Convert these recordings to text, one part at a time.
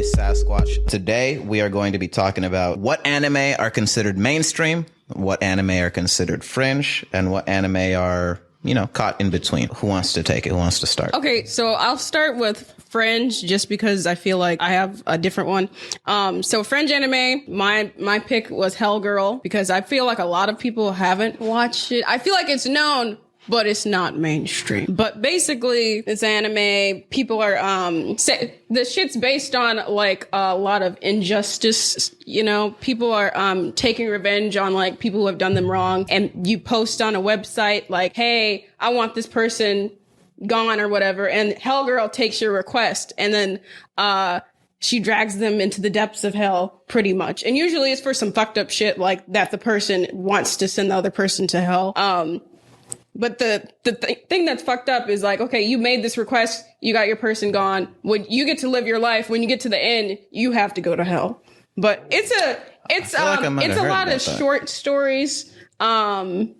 is Sasquatch. Today, we are going to be talking about what anime are considered mainstream, what anime are considered fringe, and what anime are, caught in between. Who wants to take it? Who wants to start? Okay, so I'll start with fringe just because I feel like I have a different one. So fringe anime, my pick was Hell Girl because I feel like a lot of people haven't watched it. I feel like it's known, but it's not mainstream. But basically, it's anime. People are, the shit's based on like a lot of injustice, people are, taking revenge on like people who have done them wrong. And you post on a website like, hey, I want this person gone or whatever. And Hell Girl takes your request and then, she drags them into the depths of hell pretty much. And usually it's for some fucked up shit like that the person wants to send the other person to hell. But the thing that's fucked up is like, okay, you made this request, you got your person gone. When you get to live your life, when you get to the end, you have to go to hell. But it's a lot of short stories. Sometimes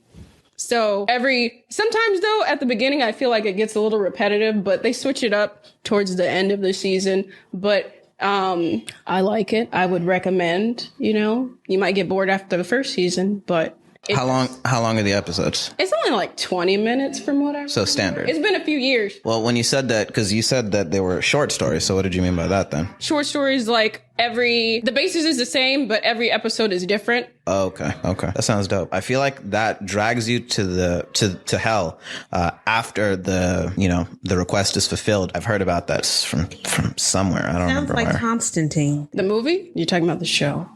though, at the beginning, I feel like it gets a little repetitive, but they switch it up towards the end of the season. But I like it. I would recommend, you might get bored after the first season, but How long are the episodes? It's only like 20 minutes from what I remember. So standard. It's been a few years. Well, when you said that, because you said that they were short stories, so what did you mean by that then? Short stories, like the basis is the same, but every episode is different. Oh, okay. That sounds dope. I feel like that drags you to hell after the request is fulfilled. I've heard about that from somewhere. I don't remember where. Sounds like Constantine. The movie? You're talking about the show?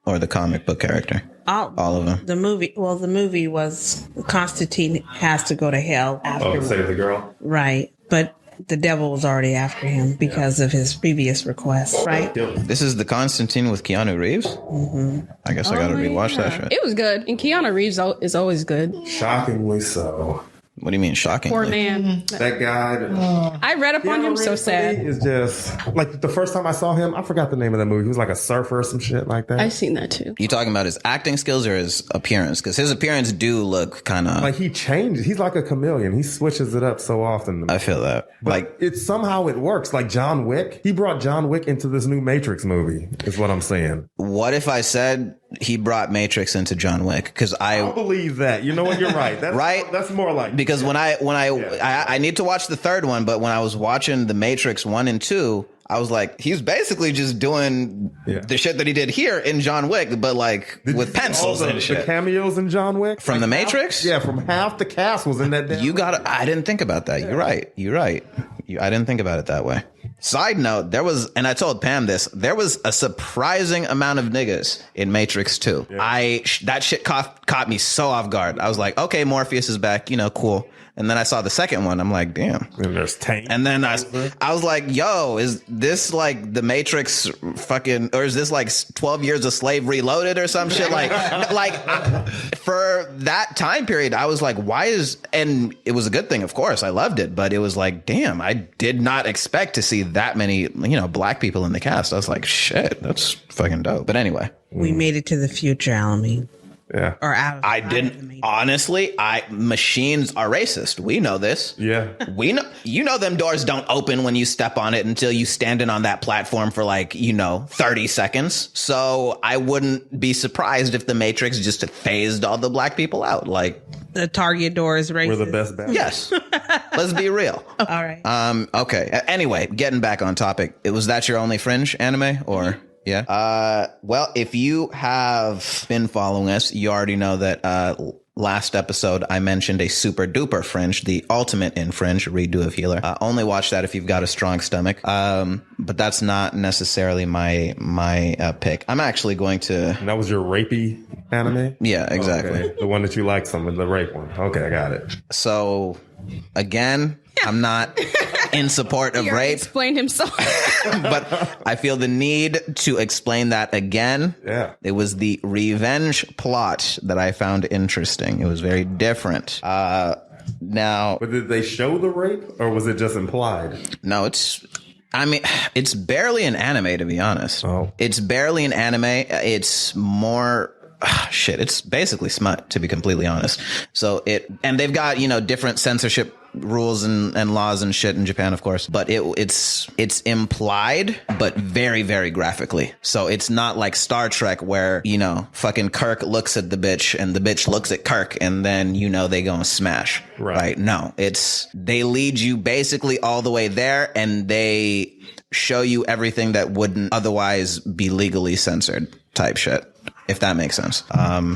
Or the comic book character. All of them. The movie was Constantine has to go to hell after. Oh, save the girl. Right. But the devil was already after him because of his previous request, right? This is the Constantine with Keanu Reeves? Mm-hmm. I guess I gotta rewatch that shit. It was good. And Keanu Reeves is always good. Shockingly so. What do you mean, shocking? Poor man. That guy. I read up on him, so sad. Is just like the first time I saw him, I forgot the name of the movie. He was like a surfer or some shit like that. I've seen that too. You talking about his acting skills or his appearance? Because his appearance do look kind of like he changes. He's like a chameleon. He switches it up so often. I feel that. But like it somehow it works. Like John Wick. He brought John Wick into this new Matrix movie. Is what I'm saying. What if I said he brought Matrix into John Wick? Because I believe that. You know what? You're right. That's, right. That's more like because when I need to watch the third one, but when I was watching the Matrix 1 and 2, I was like, he's basically just doing the shit that he did here in John Wick, but like with pencils and shit. The cameos in John Wick from the Matrix. From half the cast was in that. I didn't think about that. You're right. I didn't think about it that way. Side note, and I told Pam this, there was a surprising amount of niggas in Matrix 2. Yeah. That shit caught me so off guard. I was like, okay, Morpheus is back, cool. And then I saw the second one. I'm like, damn. And there's Tank. And then I was like, yo, is this like the Matrix fucking, or is this like 12 Years a Slave Reloaded or some shit? Like for that time period, I was like, and it was a good thing, of course. I loved it. But it was like, damn, I did not expect to see that many, black people in the cast. I was like, shit, that's fucking dope. But anyway. We made it to the future, Alameen. Yeah. Or out of I didn't honestly, machines are racist. We know this. Yeah. We know them doors don't open when you step on it until you standing on that platform for 30 seconds. So I wouldn't be surprised if the Matrix just phased all the black people out. Like the Target door is racist. We're the best bet. Yes. Let's be real. All right. Okay. Anyway, getting back on topic. Was that your only fringe anime or? Yeah. Well, if you have been following us, you already know that last episode I mentioned a super duper fringe, the ultimate in fringe redo of Healer. Only watch that if you've got a strong stomach. But that's not necessarily my pick. I'm actually going to. And that was your rapey anime? Yeah, exactly. Okay. The one that you like, the rape one. Okay, I got it. So again, I'm not in support of rape. Explained himself. But I feel the need to explain that again. Yeah. It was the revenge plot that I found interesting. It was very different. Now. But did they show the rape or was it just implied? No, it's barely an anime, to be honest. Oh. It's barely an anime. It's more shit, it's basically smut, to be completely honest. So and they've got, different censorship rules and laws and shit in Japan, of course, but it's implied, but very, very graphically. So it's not like Star Trek where, fucking Kirk looks at the bitch and the bitch looks at Kirk and then, they gonna smash. Right? No, they lead you basically all the way there and they show you everything that wouldn't otherwise be legally censored type shit, if that makes sense.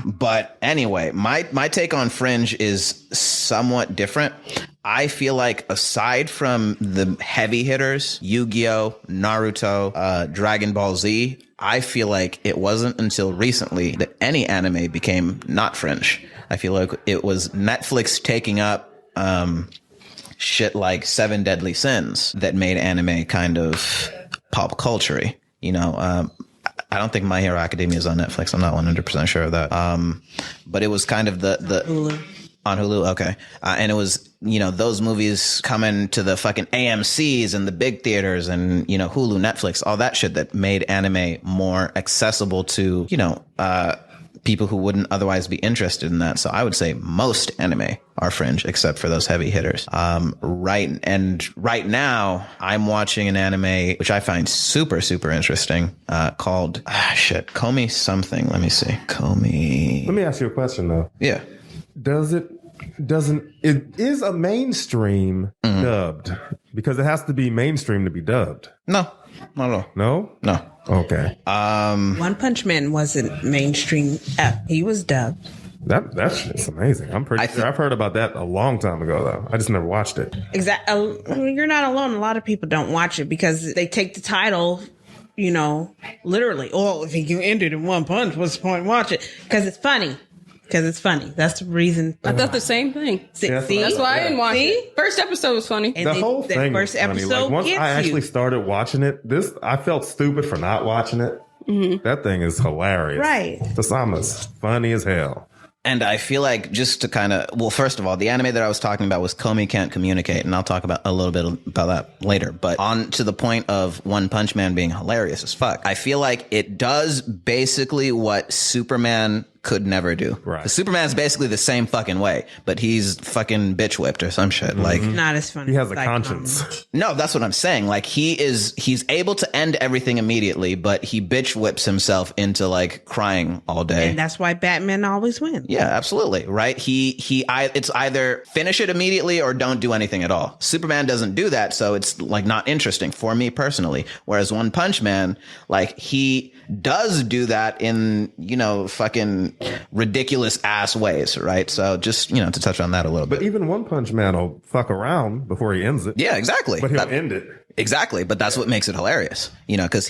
But anyway, my take on Fringe is somewhat different. I feel like aside from the heavy hitters, Yu-Gi-Oh!, Naruto, Dragon Ball Z, I feel like it wasn't until recently that any anime became not Fringe. I feel like it was Netflix taking up shit like Seven Deadly Sins that made anime kind of pop culture-y. I don't think My Hero Academia is on Netflix. I'm not 100% sure of that. But it was kind of the Hulu. On Hulu. Okay. And it was, those movies coming to the fucking AMCs and the big theaters and, Hulu, Netflix, all that shit that made anime more accessible to, people who wouldn't otherwise be interested in that. So I would say most anime are Fringe, except for those heavy hitters. Right now I'm watching an anime, which I find super, super interesting, called, Komi something. Let me see. Komi. Let me ask you a question though. Yeah. It is a mainstream dubbed? Because it has to be mainstream to be dubbed. No, not at all. No? No. Okay. One Punch Man wasn't mainstream. He was dubbed. That's just amazing. I'm pretty sure I've heard about that a long time ago, though. I just never watched it. Exactly. You're not alone. A lot of people don't watch it because they take the title, literally. Oh, if you ended in one punch, what's the point? Watch it because it's funny. That's the reason. I thought the same thing. See? That's why I didn't watch it. First episode was funny. And The whole thing first was funny. episode Like, once gets I actually you. started watching it, I felt stupid for not watching it. Mm-hmm. That thing is hilarious. Right. The Sama's funny as hell. And I feel like just to kind of, first of all, the anime that I was talking about was Komi Can't Communicate, and I'll talk about a little bit about that later. But on to the point of One Punch Man being hilarious as fuck, I feel like it does basically what Superman could never do. Right. 'Cause Superman's basically the same fucking way, but he's fucking bitch whipped or some shit. Mm-hmm. Like, Not as funny. He has a as conscience. no, that's what I'm saying. Like he's able to end everything immediately, but he bitch whips himself into like crying all day. And that's why Batman always wins. Yeah, absolutely. Right. It's either finish it immediately or don't do anything at all. Superman doesn't do that. So it's like not interesting for me personally. Whereas One Punch Man, like he does do that in, fucking ridiculous ass ways. Right. So just, to touch on that a little bit. But even One Punch Man will fuck around before he ends it. Yeah, exactly. But he'll end it. Exactly. But that's what makes it hilarious, because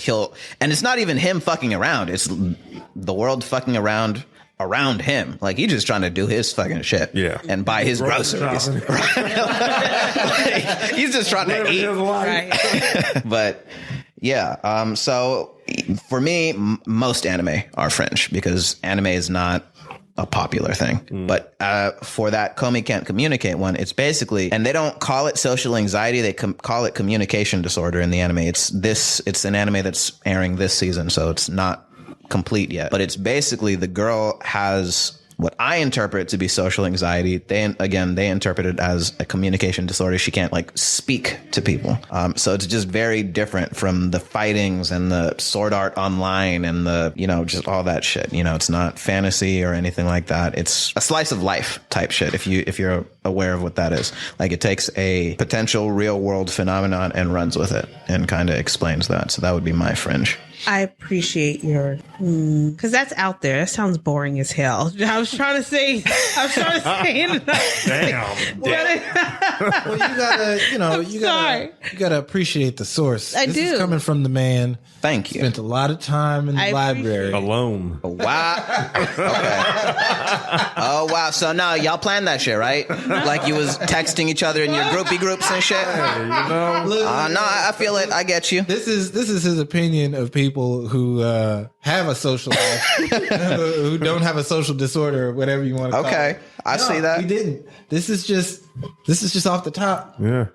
and it's not even him fucking around. It's the world fucking around him. Like he's just trying to do his fucking shit. Yeah. And buy his groceries. Like, he's just trying to eat. Right. But yeah. So for me, most anime are Fringe because anime is not a popular thing. But for that Komi Can't Communicate one, it's basically, and they don't call it social anxiety, they call it communication disorder in the anime. It's an anime that's airing this season, so it's not complete yet. But it's basically the girl has what I interpret to be social anxiety. They interpret it as a communication disorder. She can't like speak to people. So it's just very different from the fightings and the sword art online and the, just all that shit. It's not fantasy or anything like that. It's a slice of life type shit. If you're aware of what that is, like it takes a potential real world phenomenon and runs with it and kind of explains that. So that would be my Fringe. I appreciate your, because that's out there. That sounds boring as hell. I was trying to say. Damn. Well, you gotta appreciate the source. I This do. is coming from the man. Thank you. Spent a lot of time in the I library. Alone. Wow. Okay. Oh wow! So no, y'all planned that shit, right? Like you was texting each other in your groupie groups and shit. Look, No, I feel it. I get you. this is his opinion of people who have a social life, who don't have a social disorder or whatever you want to call Okay, it. I see that. We didn't. This is just off the top. Yeah.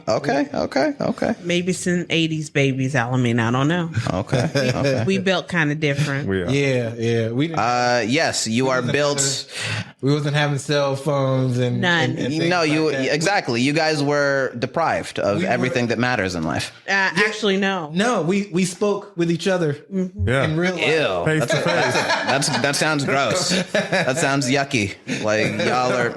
Okay. Maybe some 80s babies element. I don't know. Okay. We built kind of different. We are. Yeah. We didn't. Yes, you are built. We wasn't having cell phones and None. and things No, you like that. exactly. You guys were deprived of everything that matters in life. Actually, no. No, we spoke with each other Yeah. in real life. Ew. Face to face. That sounds gross. That sounds yucky. Like y'all are.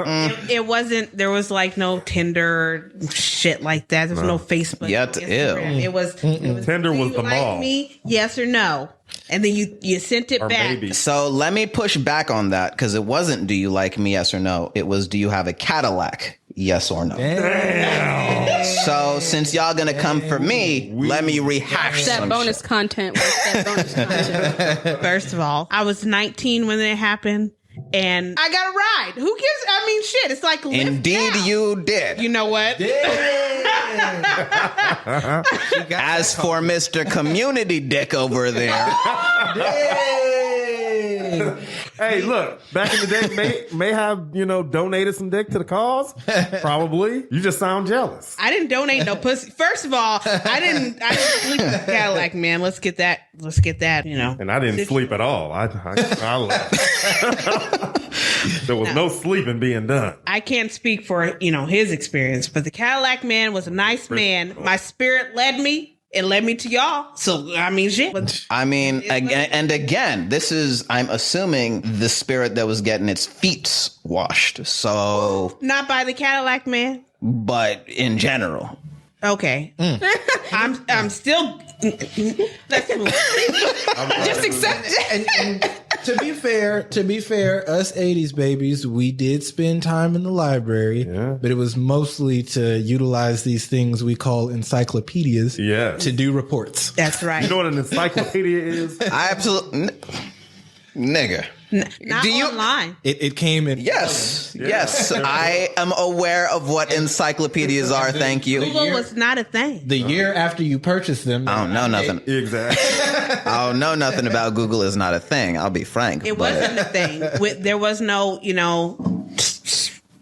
It wasn't. There was like no Tinder shit like that. There was no Facebook. Yeah, Instagram. It was Tinder do was you the like mall. me? Yes or no? And then you sent it Or back. maybe. So let me push back on that because it wasn't "Do you like me?" Yes or no. It was "Do you have a Cadillac?" Yes or no. So since y'all gonna come for me, let me rehash That some bonus shit. content was that bonus content. First of all, I was 19 when it happened, and I got a ride. Who gives? I mean, shit. It's like Lyft Indeed, now. you did. You know what? As for Mr. Community Dick over there, Hey, look, back in the day, may have, donated some dick to the cause. Probably. You just sound jealous. I didn't donate no pussy. First of all, I didn't sleep with the Cadillac, man. Let's get that. And I didn't sleep at all. I left. There was no sleeping being done. I can't speak for, his experience, but the Cadillac man was a nice man. My spirit led me. It led me to y'all. So, I mean, shit. I mean, again, this is, I'm assuming, the spirit that was getting its feet washed. So, Not by the Cadillac man. but in general. Okay. I'm still. Let's move. Just accept it. and to be fair, us 80s babies, we did spend time in the library, but it was mostly to utilize these things we call encyclopedias Yes. to do reports. That's right. You know what an encyclopedia is? I absolutely. Nigga. Not Do you- online. It came in. Yes. Yes. I am aware of what encyclopedias are. Thank you. Google was not a thing. The year after you purchased them. I don't know nothing. Exactly. I don't know nothing about Google is not a thing. I'll be frank. It but- wasn't a thing. There was no,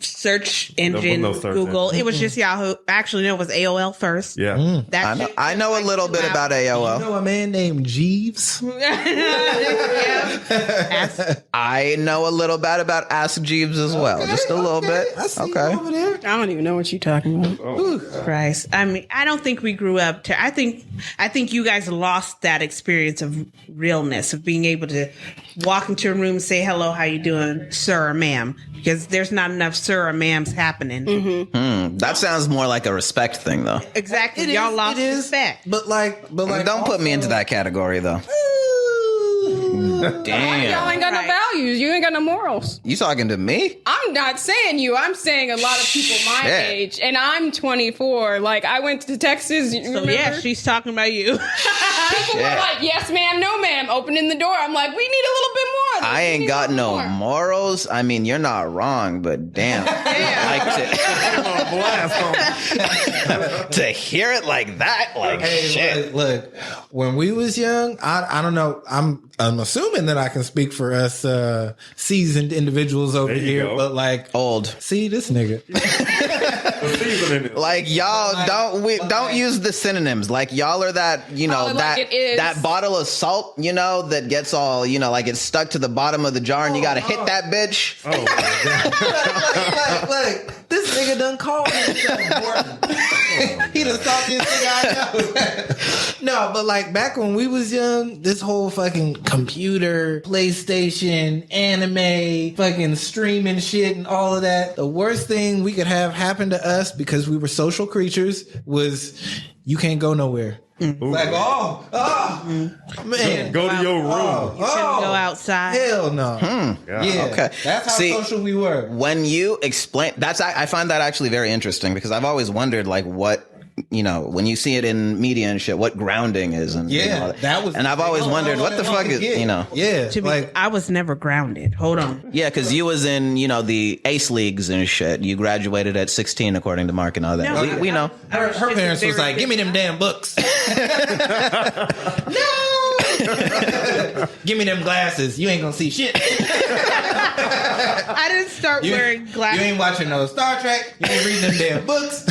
search engine, no search Google. engine. It was just Yahoo. Actually, no, it was AOL first. Yeah. That I know a little bit about AOL. You know a man named Jeeves? I know a little bit about Ask Jeeves as well. Just a little bit. I see you Okay. over there. I don't even know what you're talking about. Christ. I mean, I don't think we grew up I think you guys lost that experience of realness, of being able to walk into a room and say, hello, how you doing, sir or ma'am? Because there's not enough sir or ma'ams happening. That sounds more like a respect thing, though. Exactly. It Y'all is, lost it is. respect. But like, Don't put me into that category, though. Y'all Damn. ain't got no Right. values. You ain't got no morals. You talking to me? I'm not saying you. I'm saying a lot of people my Shit. age, and I'm 24. Like I went to Texas. So Remember? yeah, she's talking about you. People were Shit. like, "Yes, ma'am, no, ma'am." Opening the door. I'm like, "We need a little bit more." I We ain't need a got little no more. morals. I mean, you're not wrong, but damn. Like to hear it like that, like Hey, shit. look, when we was young, I don't know. I'm assuming that I can speak for us seasoned individuals over There you here, go. but like, Old. see this nigga. Like y'all don't use the synonyms. Like y'all are that, Call it that like it is. that bottle of salt, that gets all, like it's stuck to the bottom of the jar and you gotta hit that bitch. like, this nigga done called himself Morton. He done thought this nigga I know. No, but like back when we was young, this whole fucking computer, PlayStation, anime, fucking streaming shit and all of that. The worst thing we could have happen to us because we were social creatures was you can't go nowhere. Like, man. Go to your room. Couldn't go outside. Hell no. Yeah. Okay. That's how See, social we were. When you explain I find that actually very interesting because I've always wondered like what when you see it in media and shit, what grounding is. And Yeah, that was. And I've always wondered what the fuck is, Yeah, To be, like I was never grounded. Hold on. Yeah, because you was in, the ACE leagues and shit. You graduated at 16, according to Mark and all that. No, We know. her parents was like, "Give me them damn books." No. Give me them glasses. You ain't gonna see shit. I didn't start wearing glasses. You ain't watching no Star Trek. You ain't reading them damn books.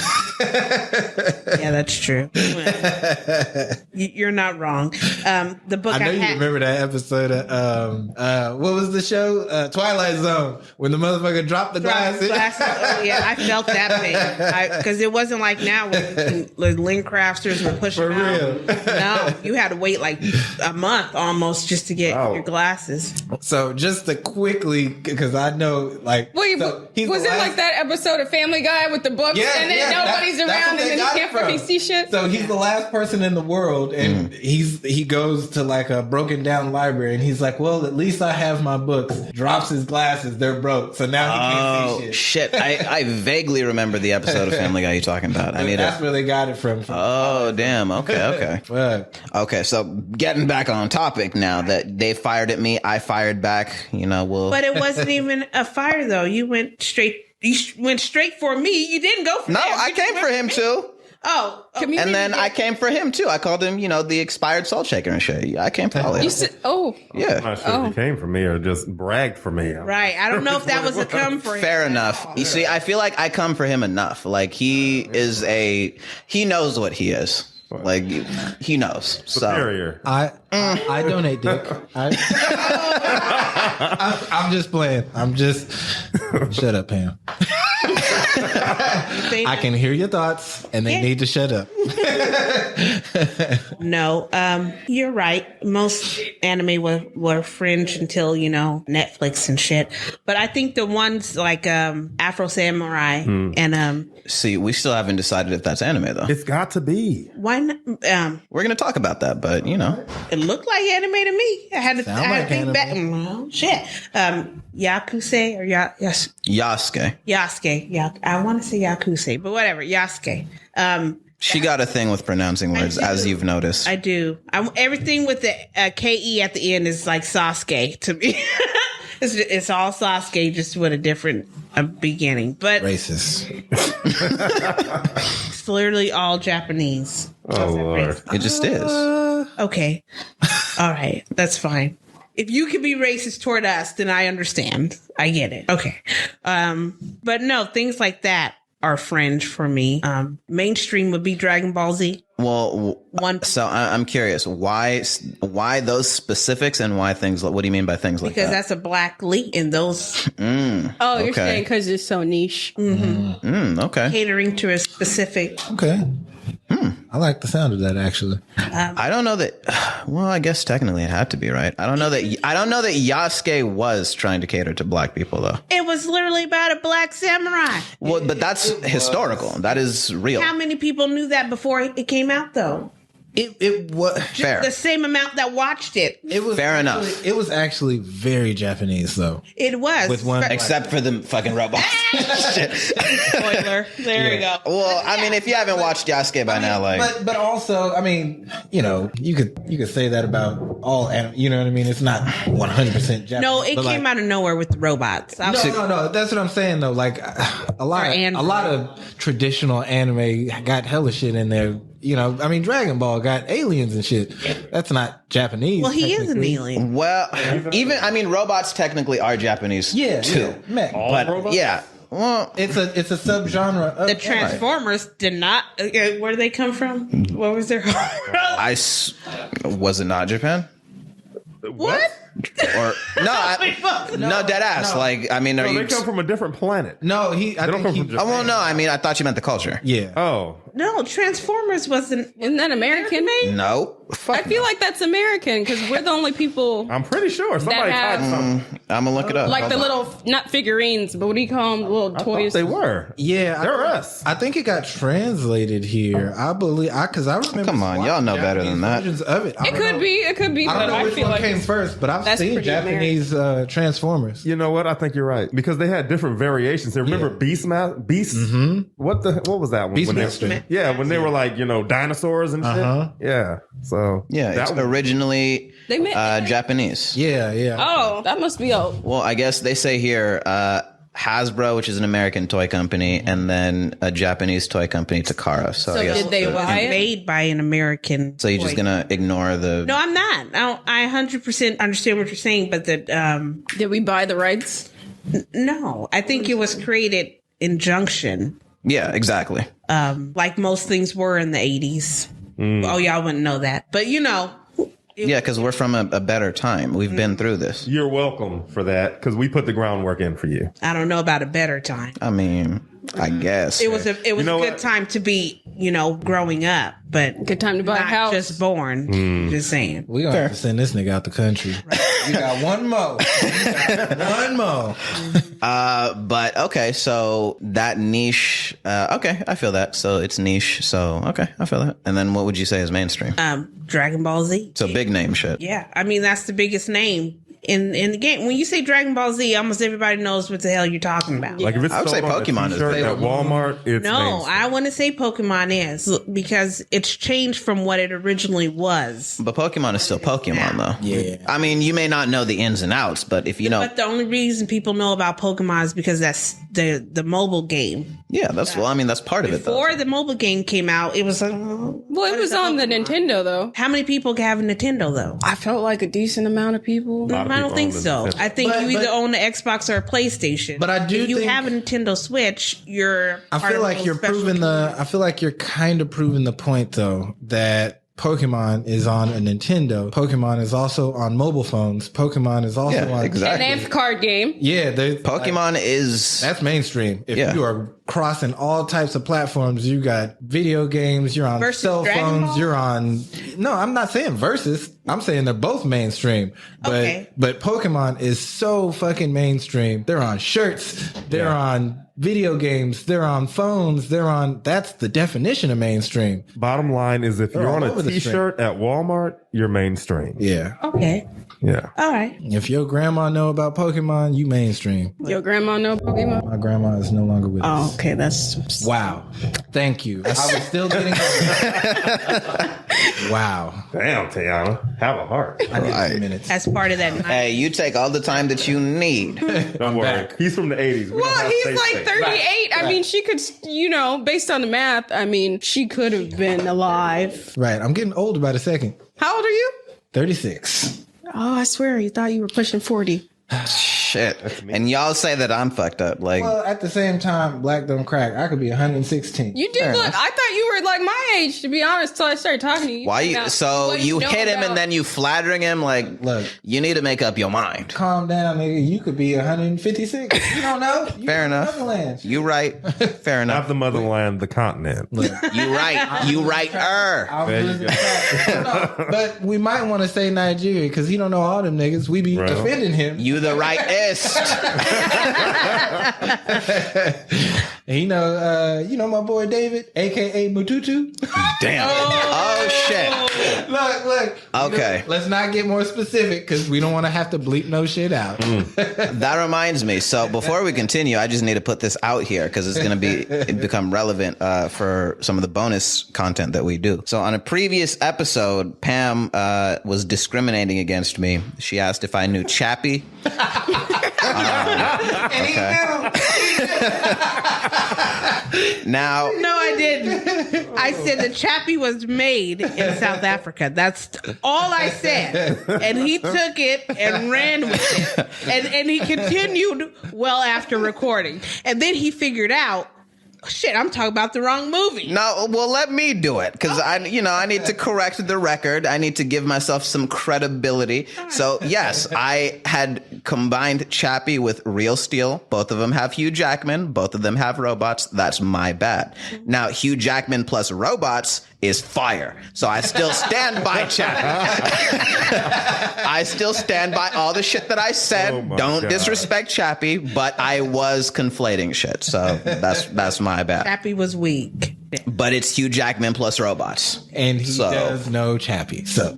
Yeah, that's true. You're not wrong. The book I know you had. remember that episode of what was the show? Twilight Zone, when the motherfucker dropped the glasses. Oh, yeah, I felt that pain because it wasn't like now when the link crafters were pushing For out. real. No, you had to wait like a month almost just to get your glasses. So just to quickly, because I know, like, Wait, so he's was the it last- like that episode of Family Guy with the books and then nobody's that's around what and they then you got can't it from. fucking see shit? So he's the last person in the world, and he goes to like a broken down library, and he's like, "Well, at least I have my books." Drops his glasses; they're broke, so now he can't see shit. Shit. I vaguely remember the episode of Family Guy you're talking about. I need That's to. where they got it from. Oh, damn. Okay. Fuck. Okay, so getting back on topic now that they fired at me, I fired back. We'll. But it wasn't even a fire though. You went straight. You went straight for me. You didn't go for No, them. I You came went for him me. too. Oh, And then I came for him too. I called him, the expired salt shaker and shit. I came for all You that. said, I'm Yeah. not sure if he came for me or just bragged for me. right. I don't know if that was a come for him. Fair enough. You see, I feel like I come for him enough. Like he knows what he is. Like he knows. So Superior. I donate, Dick. I'm just playing. Shut up, Pam. I can hear your thoughts, and they need to shut up. No, you're right. Most anime were fringe until, Netflix and shit. But I think the ones like Afro Samurai and see, we still haven't decided if that's anime though. It's got to be. why not, We're gonna talk about that, but it looked like anime to me. I had to, like think back. anime. Oh, shit. Yakuse or Yasuke. Yasuke. I want to say Yakuse, but whatever. Yasuke. She got a thing with pronouncing words, as you've noticed. I do. Everything with the Ke at the end is like Sasuke to me. It's all Sasuke, just with a different beginning. But Racist. it's literally all Japanese. Oh, Lord. It just is. Okay. All right. That's fine. If you can be racist toward us, then I understand. I get it. Okay. But no, things like that are fringe for me. Mainstream would be Dragon Ball Z. Well, One so I'm curious, why those specifics and why things like, what do you mean by things like because that? that's a black lead in those oh, you're Okay. saying because it's so niche. Okay. catering to a specific. Okay. I like the sound of that, actually. I don't know that. Well, I guess technically it had to be, right? I don't know that Yasuke was trying to cater to black people though. It was literally about a black samurai. Well, but that's historical. That is real. How many people knew that before it came out, though? It was Fair. The same amount that watched it. It was Fair actually- enough. It was actually very Japanese, though. It was. With one- Except for the fucking robots. Shit. Spoiler. There you go. Well, I mean, if you haven't watched Yasuke by now, like, but also, I mean, you could say that about all anime. You know what I mean? It's not 100% Japanese. No, it but came out of nowhere with the robots. No. That's what I'm saying though. Like a lot of traditional anime got hella shit in there. I mean, Dragon Ball got aliens and shit. That's not Japanese. Well, he is an technically. alien. well, robots technically are Japanese too. Mech. But robots? yeah, well, It's a subgenre. Of The Transformers did not. Where did they come from? What was their? was it not Japan? What? Or no, dead ass. Like, I mean, are No, you? they come from a different planet. No, I They don't think come he. from Japan. Oh well, no. I mean, I thought you meant the culture. Yeah. Oh. No, Transformers wasn't. Isn't that American? No, I feel like that's American because we're the only people I'm pretty sure somebody have- typed something. I'm gonna look it up. like the Hold on. little not figurines, but what do you call them? Little I toys. thought they were. Yeah, They're us. I think it got translated here. I believe because I remember. Come on, y'all know better than that. Versions of it. It could be. It could be. I But don't know I which feel one like came it's- first, but I've I've That's seen pretty Japanese Transformers. You know what? I think you're right because they had different variations. Remember Beast? What was that one? Beastmaster. When they were like dinosaurs and shit. Yeah. So Yeah, it's originally They made- Japanese. Yeah. Oh, that must be a. Well, I guess they say here Hasbro, which is an American toy company, and then a Japanese toy company, Takara. So, I guess did they buy it? Made by an American. So you're just gonna ignore the? No, I'm not. I 100% understand what you're saying, but Did we buy the rights? no, I think it was created in Junction, Yeah, exactly. like most things were in the 80s. Oh, y'all wouldn't know that, but Yeah, because we're from a better time. We've been through this. you're welcome for that because we put the groundwork in for you. I don't know about a better time. I mean, I guess It was a know good what? time to be, growing up, but Good time to buy a not house. just born. Just saying. We gonna have to send this nigga out the country. You got one more. One more. But okay, so that niche. Okay, I feel that. So it's niche. So okay, I feel that. And then what would you say is mainstream? Dragon Ball Z. So big name shit. Yeah, I mean that's the biggest name in the game. When you say Dragon Ball Z, almost everybody knows what the hell you're talking about. Like if it's I would say sold on a Pokemon is t-shirt big. at Walmart, it's No, mainstream. I want to say Pokemon is because it's changed from what it originally was. But Pokemon is still Pokemon, though. Yeah. I mean, you may not know the ins and outs, but if you know, But the only reason people know about Pokemon is because that's the mobile game. yeah, that's well. I mean, that's part of it, though. Before the mobile game came out, it was like, Well, it was on the Nintendo though. how many people have a Nintendo though? I felt like a decent amount of people. lot of I don't people think own the so. Nintendo. I think But- you either but- own the Xbox or a PlayStation. But I do if you think- have a Nintendo Switch, you're. I part feel of like a you're special proving community. I feel like you're kind of proving the point though that Pokemon is on a Nintendo. Pokemon is also on mobile phones. Pokemon is also Yeah, on exactly. And they have a card game. Yeah, Pokemon is that's mainstream. If Yeah. you are crossing all types of platforms, you got video games, you're on Versus cell Dragon phones, Ball? you're on. No, I'm not saying versus. I'm saying they're both mainstream. But Okay. but Pokemon is so fucking mainstream. They're on shirts. They're on video games. They're on phones. They're on. That's the definition of mainstream. Bottom line is if you're all on over a the t-shirt at Walmart, you're mainstream. Yeah. Okay. Yeah. All right. If your grandma know about Pokemon, you mainstream. Your grandma know Pokemon? My grandma is no longer with us. Oh, okay. That's Wow. Thank you. I was still getting. Wow. Damn, Tiana. Have a heart. I need Right. 2 minutes. as part of that. Hey, you take all the time that you need. Don't worry. He's from the 80s. We don't Well, have he's safe like space. 38. I mean, she could, based on the math, I mean, she could have been alive. Right. I'm getting older by the second. How old are you? 36. Oh, I swear, you thought you were pushing 40. Shit. And y'all say that I'm fucked up. Like, Well, at the same time, black don't crack. I could be 116. You did Fair look. enough. I thought you were like my age, to be honest, till I started talking to you. why you? Now, So what you know hit him about- and then you flattering him. Like, Look. you need to make up your mind. Calm down, nigga. You could be 156. You don't know. You Fair from enough. Motherland. You right. Fair Not enough. the motherland, the continent. Look. You right. You right. I was There you losing go. track. No, but we might want to say Nigeria because he don't know all them niggas. We be Right. defending him. You the rightest. And you know my boy David, aka Mututu. Damn. Oh shit. Look. Okay. Let's not get more specific because we don't want to have to bleep no shit out. That reminds me. So before we continue, I just need to put this out here because it's going to become relevant for some of the bonus content that we do. So on a previous episode, Pam was discriminating against me. She asked if I knew Chappie. Now, No, I didn't. I said the Chappie was made in South Africa. That's all I said. And he took it and ran with it. And he continued well after recording. And then he figured out, shit, I'm talking about the wrong movie. no, well, let me do it because I need to correct the record. I need to give myself some credibility. So yes, I had combined Chappie with Real Steel. Both of them have Hugh Jackman. Both of them have robots. That's my bad. Now, Hugh Jackman plus robots is fire. So I still stand by Chappie. I still stand by all the shit that I said. Oh my Don't God. disrespect Chappie, but I was conflating shit. So that's my bad. Chappie was weak. But it's Hugh Jackman plus robots. And he So- does know Chappie. So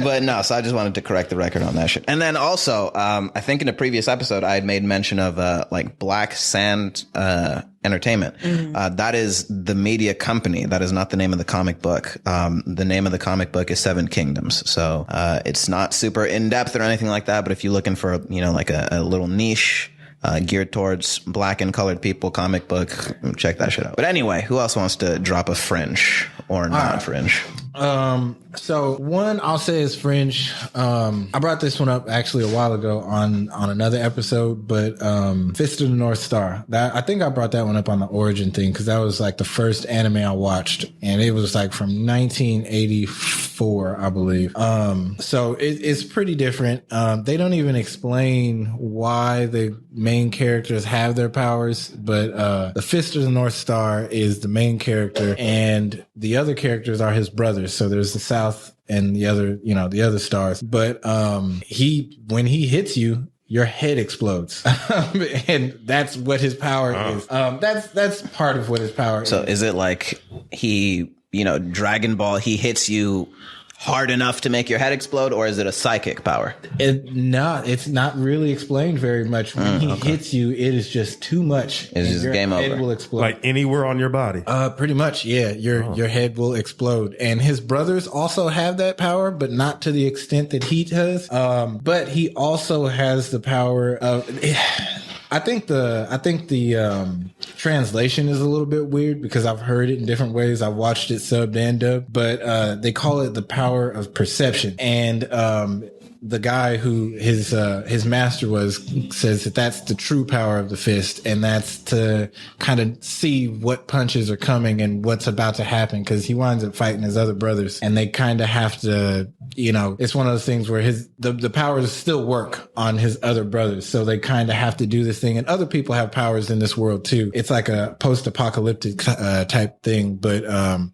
But no, so I just wanted to correct the record on that shit. And then also, I think in a previous episode, I had made mention of like Black Sand Entertainment. That is the media company. That is not the name of the comic book. The name of the comic book is Seven Kingdoms. So it's not super in depth or anything like that. But if you're looking for, like a little niche geared towards black and colored people comic book, check that shit out. But anyway, who else wants to drop a fringe or non-fringe? So one I'll say is fringe. I brought this one up actually a while ago on another episode, but Fist of the North Star. That I think I brought that one up on the origin thing because that was like the first anime I watched, and it was like from 1984, I believe. So it's pretty different. They don't even explain why the main characters have their powers, but the Fist of the North Star is the main character, and the other characters are his brothers. So there's the South and the other, the other stars. But when he hits you, your head explodes. And that's what his power is. That's part of what his power is. So is it like he, Dragon Ball, he hits you hard enough to make your head explode, or is it a psychic power? It's not really explained very much. When he hits you, it is just too much. It's just game over. Your head will explode. Like anywhere on your body. Pretty much, yeah. Your head will explode. And his brothers also have that power, but not to the extent that he does. But he also has the power of... I think the translation is a little bit weird because I've heard it in different ways. I've watched it subbed and dubbed, but they call it the power of perception. And the guy who his master says that that's the true power of the fist, and that's to kind of see what punches are coming and what's about to happen, because he winds up fighting his other brothers, and they kind of have to, it's one of those things where the powers still work on his other brothers, so they kind of have to do this thing. And other people have powers in this world too. It's like a post-apocalyptic type thing, but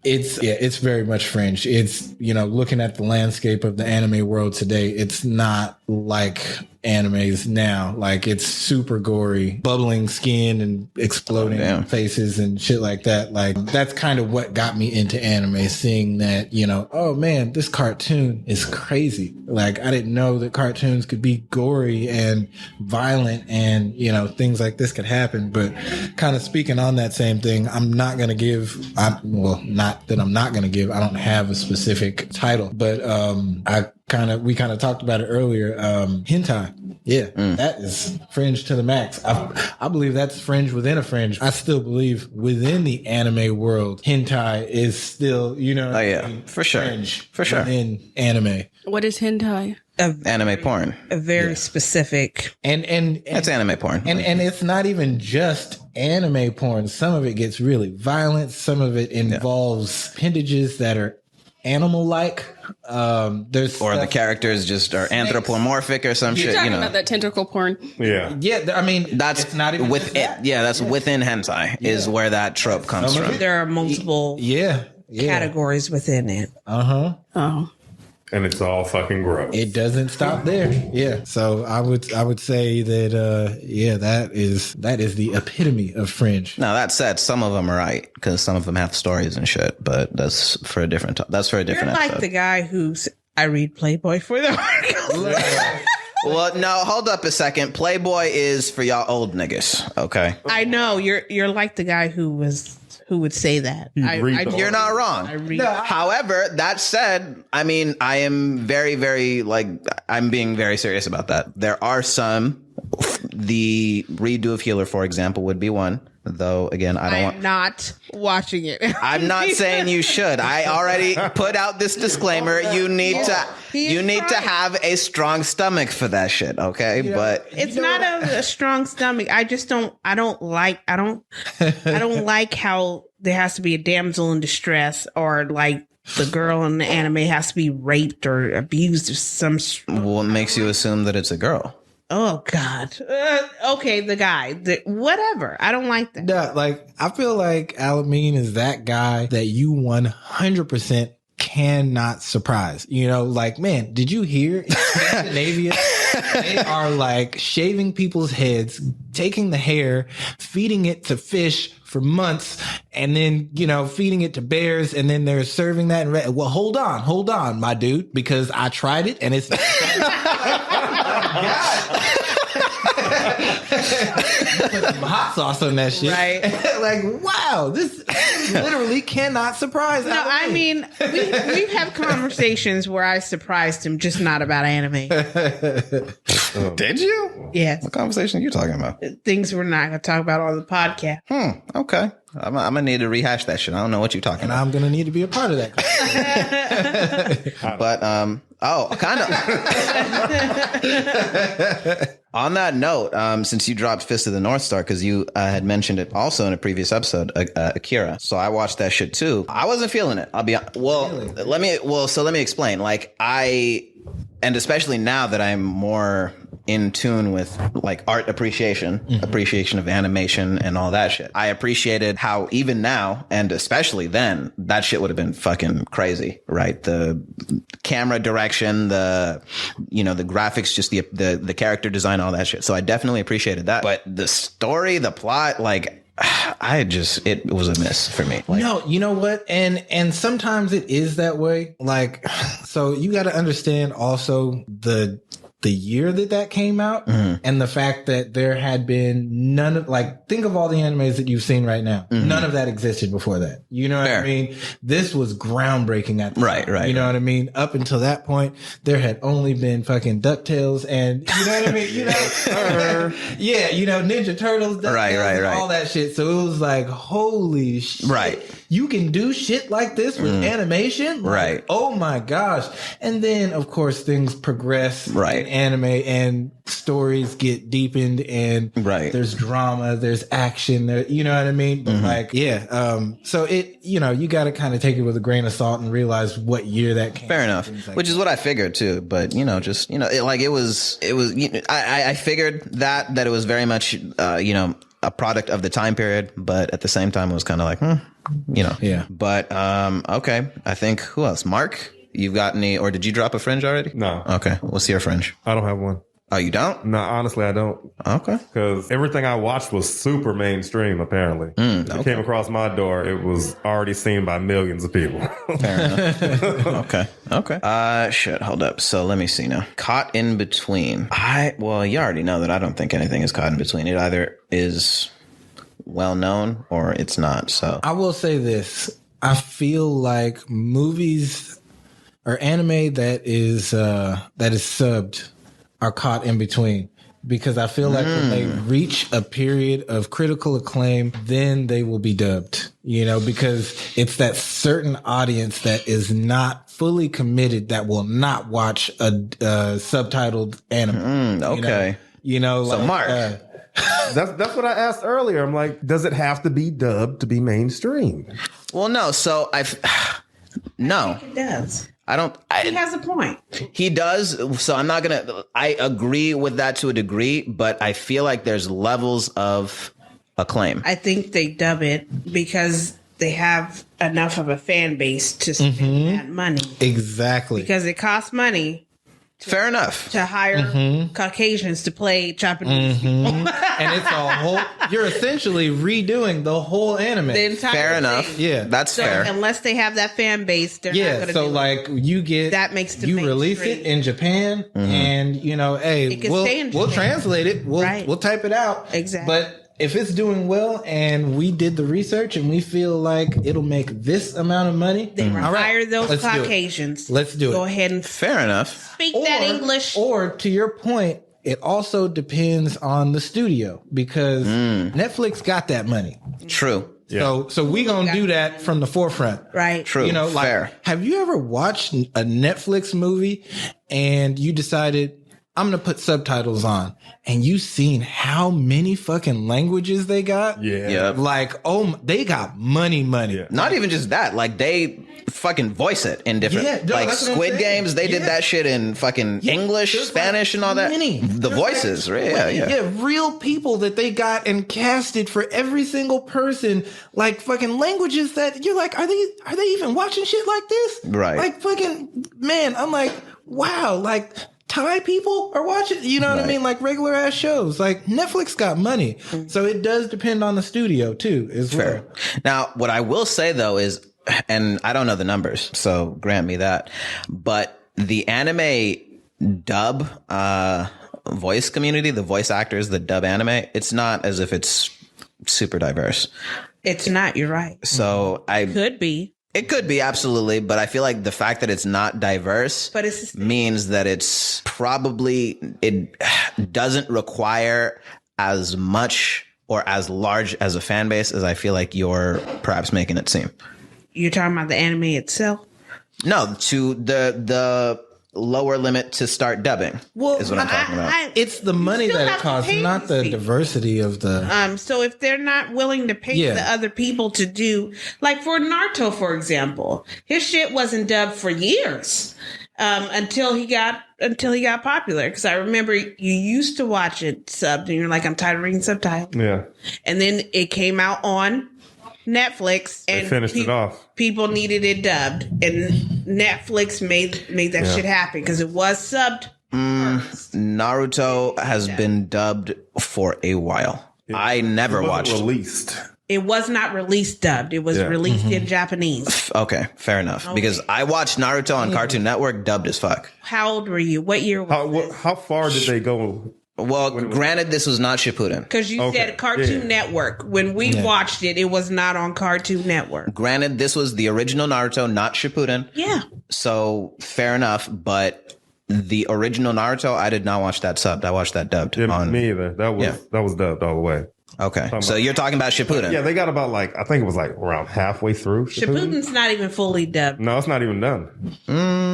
it's very much fringe. It's looking at the landscape of the anime world today, it's not like animes now. Like, it's super gory, bubbling skin and exploding faces and shit like that. Like, that's kind of what got me into anime, seeing that, oh man, this cartoon is crazy. Like, I didn't know that cartoons could be gory and violent and, things like this could happen. But kind of speaking on that same thing, I'm not going to give, I don't have a specific title, but we kind of talked about it earlier. Hentai. Yeah, that is fringe to the max. I believe that's fringe within a fringe. I still believe within the anime world, hentai is still, for sure. Fringe for sure. Within anime. What is hentai? Anime porn. A very specific. And that's anime porn. And it's not even just anime porn. Some of it gets really violent. Some of it involves appendages that are animal-like. The characters just are anthropomorphic or some shit. Talking about that tentacle porn. Yeah. I mean, that's not even with it. That. Yeah, that's within hentai is where that trope comes from. There are multiple categories within it. Oh. And it's all fucking gross. It doesn't stop there. Yeah. So I would say that that is the epitome of fringe. Now, that said, some of them are right because some of them have stories and shit, but that's for a different episode. You're like the guy I read Playboy for the articles. Well, no, hold up a second. Playboy is for y'all old niggas, okay? I know you're like the guy who would say that. You're not wrong. However, that said, I mean, I am very, very, I'm being very serious about that. There are some, the redo of Healer, for example, would be one. Though, again, I'm not watching it. I'm not saying you should. I already put out this disclaimer. You need to have a strong stomach for that shit, okay? But it's not a strong stomach. I just don't like how there has to be a damsel in distress, or like the girl in the anime has to be raped or abused or some. What makes you assume that it's a girl? Oh God. Okay, the guy. Whatever. I don't like that. No, I feel like Alameen is that guy that you 100% cannot surprise. Man, did you hear in Scandinavia They are like shaving people's heads, taking the hair, feeding it to fish for months, and then, feeding it to bears, and then they're serving that. Well, hold on, my dude, because I tried it and it's. Put some hot sauce on that shit. Right. Like, wow, this literally cannot surprise. No, I mean, we've had conversations where I surprised him, just not about anime. Did you? Yes. What conversation are you talking about? Things we're not going to talk about on the podcast. Okay. I'm going to need to rehash that shit. I don't know what you're talking and about. I'm going to need to be a part of that. But, kind of. On that note, since you dropped Fist of the North Star, because you had mentioned it also in a previous episode, Akira. So I watched that shit too. I wasn't feeling it. I'll be let me explain. Like and especially now that I'm more in tune with like art appreciation of animation and all that shit. I appreciated how even now, and especially then, that shit would have been fucking crazy, right? The camera direction, the graphics, just the character design, all that shit. So I definitely appreciated that. But the story, the plot, like, it was a miss for me. Like, no, you know what? And sometimes it is that way. Like, so you got to understand also the year that came out and the fact that there had been none of, like, think of all the animes that you've seen right now. None of that existed before that. You know what I mean? This was groundbreaking at the time. Right. You know what I mean? Up until that point, there had only been fucking DuckTales and, you know what I mean? Ninja Turtles, DuckTales, and all that shit. So it was like, holy shit. Right. You can do shit like this with animation? Right. Oh my gosh. And then, of course, things progress in anime and stories get deepened and there's drama, there's action, there, you know what I mean? But so it, you got to kind of take it with a grain of salt and realize what year that came. Fair enough. Like which is what I figured too. But, I figured that it was very much, a product of the time period, but at the same time, it was kind of like, Yeah. But, okay. I think, who else? Mark? You've got any, or did you drop a fringe already? No. Okay. What's your fringe? I don't have one. Oh, you don't? No, honestly, I don't. Okay. Because everything I watched was super mainstream, apparently. It came across my door. It was already seen by millions of people. Fair enough. Okay. Shit, hold up. So let me see now. Caught in between. You already know that I don't think anything is caught in between. It either is well known or it's not. So I will say this. I feel like movies or anime that is subbed are caught in between, because I feel like when they reach a period of critical acclaim, then they will be dubbed, because it's that certain audience that is not fully committed that will not watch a subtitled anime. Okay. So Mark, that's what I asked earlier. I'm like, does it have to be dubbed to be mainstream? well, no. So no. It does. I don't. He has a point. He does. So I'm not going to, I agree with that to a degree, but I feel like there's levels of acclaim. I think they dub it because they have enough of a fan base to spend that money. Exactly. Because it costs money. Fair enough. To hire Caucasians to play Japanese. And it's a whole, you're essentially redoing the whole anime. The entire Fair thing. enough. Yeah. That's So fair. unless they have that fan base, they're not going to so do like you get That makes the you release mainstream. it in Japan, and hey, It can we'll stay in we'll Japan. translate it, we'll type it out Exactly. But if it's doing well and we did the research and we feel like it'll make this amount of money, They all right, hire those let's do it. Caucasians. Let's do it. Go ahead and Fair enough. speak that English. Or to your point, it also depends on the studio, because Netflix got that money. True. So we gonna do that from the forefront. Right. True. Fair. Have you ever watched a Netflix movie and you decided, I'm going to put subtitles on, and you seen how many fucking languages they got? Yeah. Yep. Like, they got money. Yeah. Not even just that. Like, they fucking voice it in different, Yeah, no, like that's what I'm Squid saying. Games. They did Yeah. that shit in fucking English, There's Spanish, like and all that. many. The There's voices, like right? Yeah. real people that they got and casted for every single person, like fucking languages that you're like, are they even watching shit like this? Right. Like fucking, man, I'm like, wow, like Thai people are watching, you know what I Right. mean? Like regular ass shows. Like Netflix got money. So it does depend on the studio too, as well. Now, what I will say though is, and I don't know the numbers, so grant me that, but the anime dub voice community, the voice actors that dub anime, it's not as if it's super diverse. It's not. You're right. So Could be. it could be, absolutely, but I feel like the fact that it's not diverse But it's means that it's probably, it doesn't require as much or as large as a fan base as I feel like you're perhaps making it seem. You're talking about the anime itself. No, to the lower limit to start dubbing is what I'm talking about. It's the money still that it have to costs, pay not these the people. diversity of the. So if they're not willing to pay Yeah. the other people to do, like for Naruto, for example, his shit wasn't dubbed for years until he got popular. Because I remember you used to watch it subbed, and you're like, I'm tired of reading subtitles. Yeah. And then it came out on Netflix, and finished it off. People needed it dubbed, and Netflix made that shit happen because it was subbed. Naruto has been dubbed for a while. I never It wasn't watched. released. It was not released dubbed. It was released in Japanese. Okay, fair enough. Because I watched Naruto on Cartoon Network dubbed as fuck. How old were you? What year was this? How far did they go? Well, granted, this was not Shippuden. Because you Okay. said Cartoon Network. When we watched it, it was not on Cartoon Network. Granted, this was the original Naruto, not Shippuden. Yeah. So fair enough. But the original Naruto, I did not watch that subbed. I watched that dubbed. Yeah, me either. That was dubbed all the way. Okay, so you're talking about Shippuden. Yeah, they got about I think it was around halfway through. Shippuden's not even fully dubbed. No, it's not even done.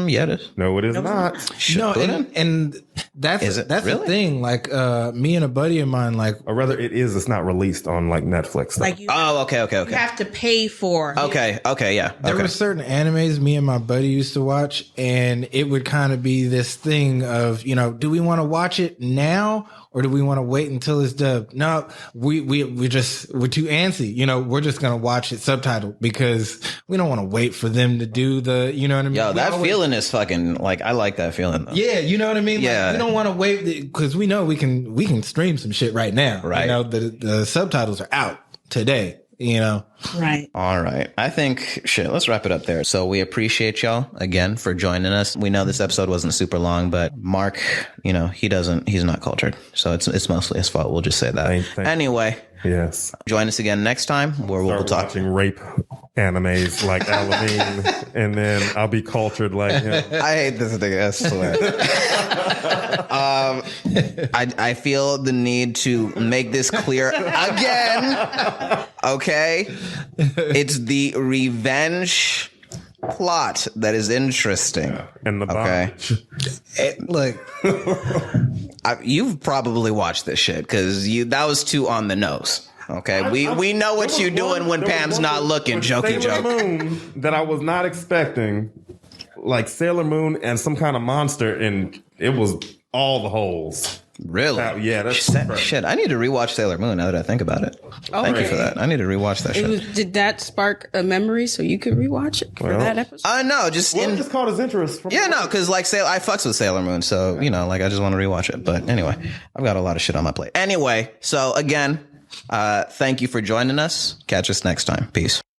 Yeah, it is. No, it is not. No, Shippuden? and that's Is it that's really? the thing. Like me and a buddy of mine, like Or rather, it is. It's not released on Netflix. though. Like you, Oh, okay. you have to pay for. Okay, yeah. there Okay. were certain animes me and my buddy used to watch, and it would kind of be this thing of, do we want to watch it now or do we want to wait until it's dubbed? No, we're too antsy. We're just gonna watch it subtitled because we don't want to wait for them to do the. You know what I mean? Yo, We that always- feeling is fucking I like that feeling though. Yeah, you know what I mean. Yeah. Like, we don't want to wait because we know we can stream some shit right now. Right. The subtitles are out today. Right. All right. I think, let's wrap it up there. So we appreciate y'all again for joining us. We know this episode wasn't super long, but Mark, he's not cultured. So it's mostly his fault. We'll just say that. Thank- Anyway, Yes. join us again next time where we'll Start talk. watching rape animes like Alameen, and then I'll be cultured like him. I hate this thing, I swear. I feel the need to make this clear again. Okay? It's the revenge plot that is interesting. And the Okay. Look, You've probably watched this shit because that was too on the nose. Okay, we know what There you're was doing one- when there was Pam's one not with- looking. with Jokey Sailor joke. Moon that I was not expecting, like Sailor Moon and some kind of monster, and it was all the holes. Really? Yeah, that's Shit, I need to rewatch Sailor Moon now that I think about it. Thank you for that. I need to rewatch that shit. Did that spark a memory so you could rewatch it for that episode? No, just Well, it just caught his interest. From because I fucks with Sailor Moon, so I just want to rewatch it. But anyway, I've got a lot of shit on my plate. Anyway, so again, thank you for joining us. Catch us next time. Peace.